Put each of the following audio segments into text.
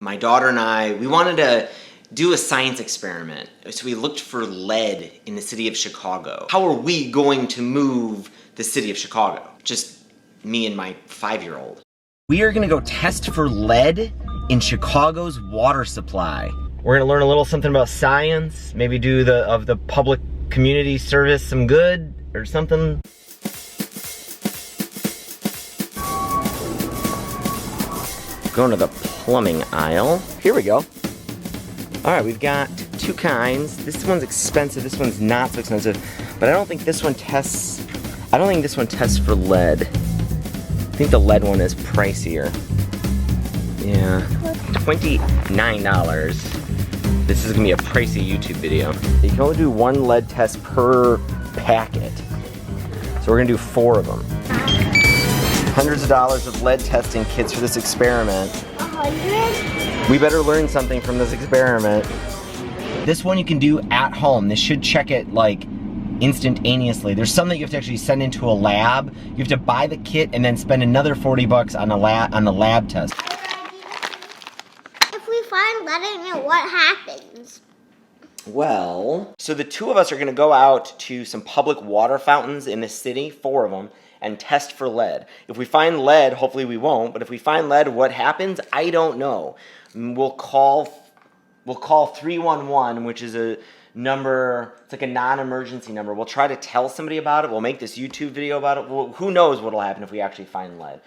My daughter and I, we wanted to do a science experiment. So we looked for lead in the city of Chicago. How are we going to move the city of Chicago? Just me and my 5-year-old. We are gonna go test for lead in Chicago's water supply. We're gonna learn a little something about science, maybe do the public community service some good or something. Going to the plumbing aisle. Here we go. All right, we've got two kinds. This one's expensive, this one's not so expensive, but I don't think this one tests for lead. I think the lead one is pricier. Yeah, $29. This is gonna be a pricey YouTube video. You can only do one lead test per packet. So we're gonna do 4 of them. Hundreds of dollars of lead testing kits for this experiment. 100? We better learn something from this experiment. This one you can do at home. This should check it like instantaneously. There's some that you have to actually send into a lab. You have to buy the kit and then spend another $40 on the lab test. If we find lead in it, what happens? Well, so the 2 of us are gonna go out to some public water fountains in the city, 4 of them, and test for lead. If we find lead, hopefully we won't, but if we find lead, what happens? I don't know. We'll call 311, which is a number, it's like a non-emergency number. We'll try to tell somebody about it. We'll make this YouTube video about it. Who knows what'll happen if we actually find lead.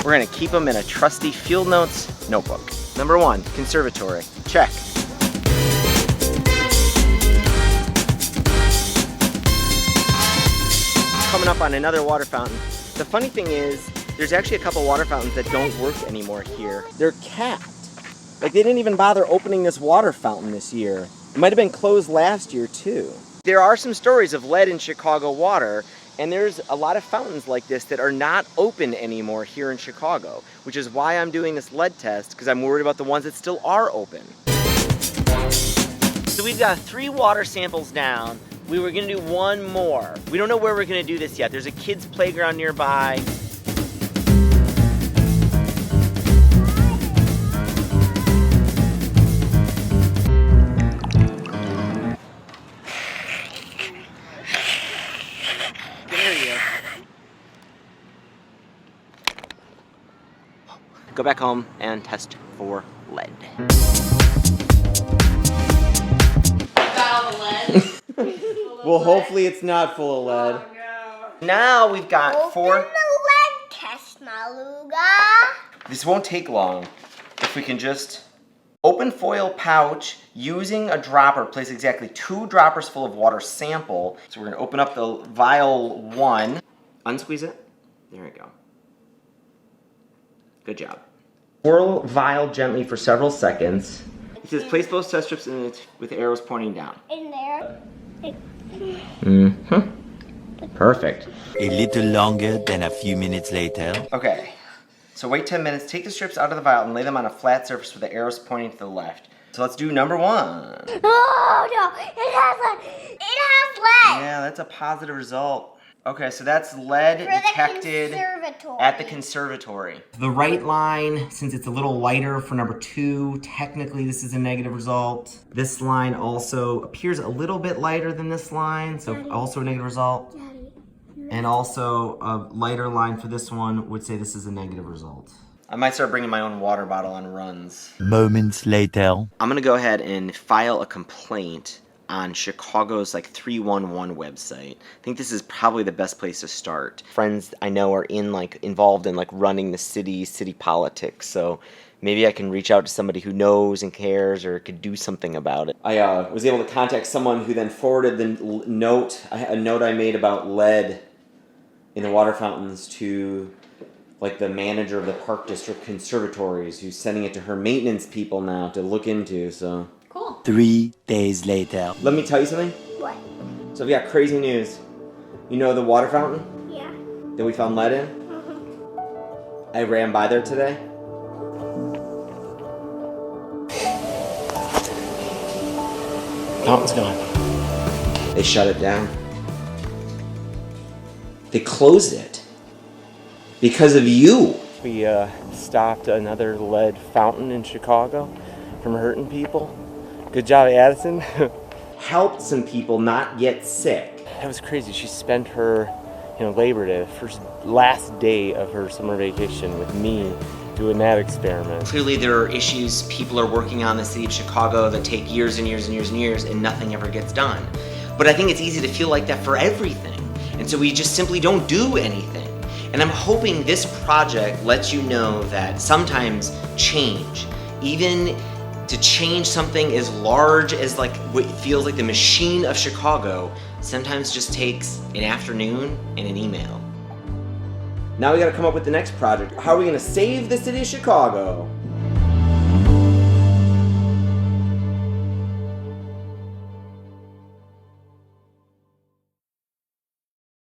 We're gonna keep them in a trusty field notes notebook. Number 1, conservatory. Check. Coming up on another water fountain. The funny thing is, there's actually a couple water fountains that don't work anymore here. They're capped. Like, they didn't even bother opening this water fountain this year. It might have been closed last year too. There are some stories of lead in Chicago water, and there's a lot of fountains like this that are not open anymore here in Chicago, which is why I'm doing this lead test, because I'm worried about the ones that still are open. So we've got 3 water samples down. We were gonna do 1 more. We don't know where we're gonna do this yet. There's a kid's playground nearby. There you go. Go back home and test for lead. Well, hopefully it's not full of lead. Oh, no. Now we've got 4. Open the lead test, Maluga. This won't take long. If we can just open foil pouch using a dropper, place exactly 2 droppers full of water sample. So we're gonna open up the vial 1. Unsqueeze it. There we go. Good job. Swirl vial gently for several seconds. It says place both test strips in it with arrows pointing down. In there. Mm-hmm. Perfect. A little longer than a few minutes later. Okay, so wait 10 minutes, take the strips out of the vial and lay them on a flat surface with the arrows pointing to the left. So let's do number 1. Oh no, it has lead. Yeah, that's a positive result. Okay, so that's lead detected at the conservatory. The right line, since it's a little lighter for number 2, technically this is a negative result. This line also appears a little bit lighter than this line, so also a negative result. And also a lighter line for this one would say this is a negative result. I might start bringing my own water bottle on runs. Moments later. I'm gonna go ahead and file a complaint on Chicago's 311 website. I think this is probably the best place to start. Friends I know are involved in running the city politics, so maybe I can reach out to somebody who knows and cares or could do something about it. I was able to contact someone who then forwarded a note I made about lead in the water fountains to the manager of the Park District Conservatories, who's sending it to her maintenance people now to look into, so. Cool. 3 days later. Let me tell you something. What? So we got crazy news. You know the water fountain Yeah. that we found lead in? I ran by there today. Fountain's gone. They shut it down. They closed it. Because of you. We stopped another lead fountain in Chicago from hurting people. Good job, Addison. Helped some people not get sick. That was crazy. She spent her, Labor Day, the first last day of her summer vacation with me doing that experiment. Clearly there are issues people are working on in the city of Chicago that take years and years and years and years and nothing ever gets done. But I think it's easy to feel like that for everything. And so we just simply don't do anything. And I'm hoping this project lets you know that sometimes change, even to change something as large as like what feels like the machine of Chicago, sometimes just takes an afternoon and an email. Now we gotta come up with the next project. How are we gonna save the city of Chicago?